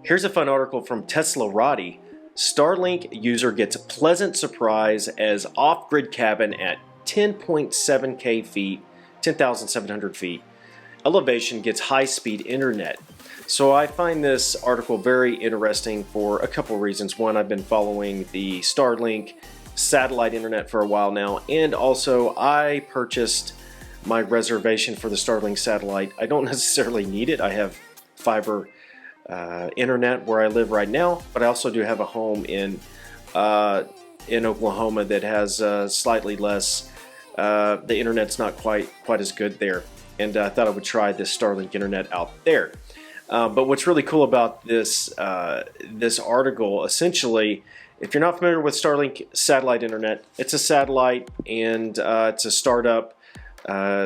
Here's a fun article from Teslarati. Starlink user gets a pleasant surprise as off-grid cabin at 10.7K feet, 10,700 feet. Elevation gets high-speed internet. So I find this article very interesting for a couple reasons. One, I've been following the Starlink satellite internet for a while now, and also I purchased my reservation for the Starlink satellite. I don't necessarily need it. I have fiber internet where I live right now, but I also do have a home in Oklahoma that has slightly less. The internet's not quite as good there, and I thought I would try this Starlink internet out there. But what's really cool about this this article, essentially, if you're not familiar with Starlink satellite internet, it's a satellite, and it's a startup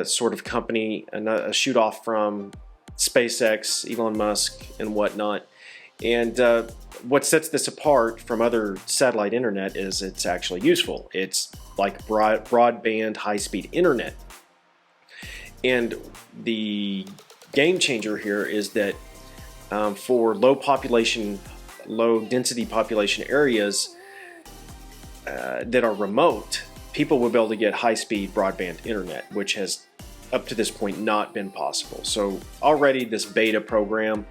sort of company, and a shoot off from SpaceX, Elon Musk, and whatnot. And what sets this apart from other satellite internet is it's actually useful. It's like broadband, high-speed internet. And the game changer here is that for low density population areas that are remote, people will be able to get high-speed broadband internet, which has up to this point not been possible. So already this beta program,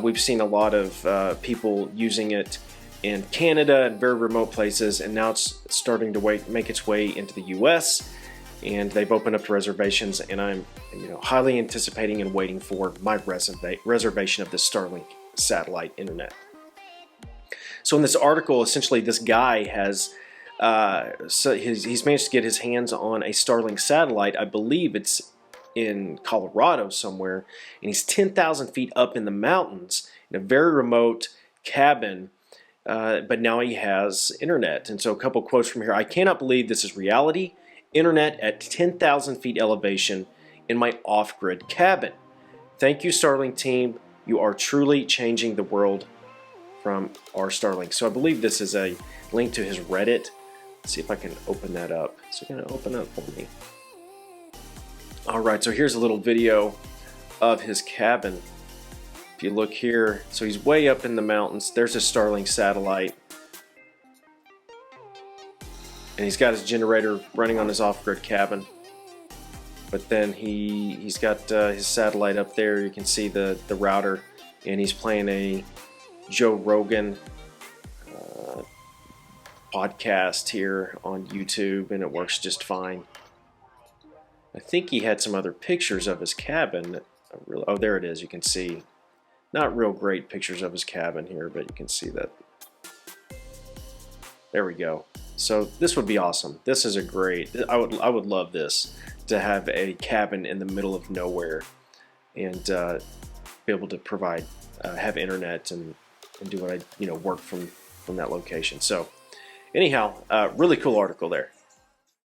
we've seen a lot of people using it in Canada and very remote places, and now it's starting to make its way into the US, and they've opened up reservations, and I'm highly anticipating and waiting for my reservation of the Starlink satellite internet. So in this article, essentially this guy has he's managed to get his hands on a Starlink satellite. I believe it's in Colorado somewhere, and he's 10,000 feet up in the mountains in a very remote cabin, but now he has internet. And so a couple quotes from here. "I cannot believe this is reality. Internet at 10,000 feet elevation in my off-grid cabin. Thank you, Starlink team. You are truly changing the world from our Starlink." So I believe this is a link to his Reddit. Let's see if I can open that up. Is it going to open up for me? Alright, so here's a little video of his cabin. If you look here, so he's way up in the mountains. There's a Starlink satellite. And he's got his generator running on his off-grid cabin. But then he's got his satellite up there. You can see the router. And he's playing a Joe Rogan podcast here on YouTube, and it works just fine. I think he had some other pictures of his cabin. Oh, there it is. You can see. Not real great pictures of his cabin here, but you can see that. There we go. So this would be awesome. This is a great. I would love this, to have a cabin in the middle of nowhere, and be able to provide, have internet and do what I work from that location. So anyhow, really cool article there.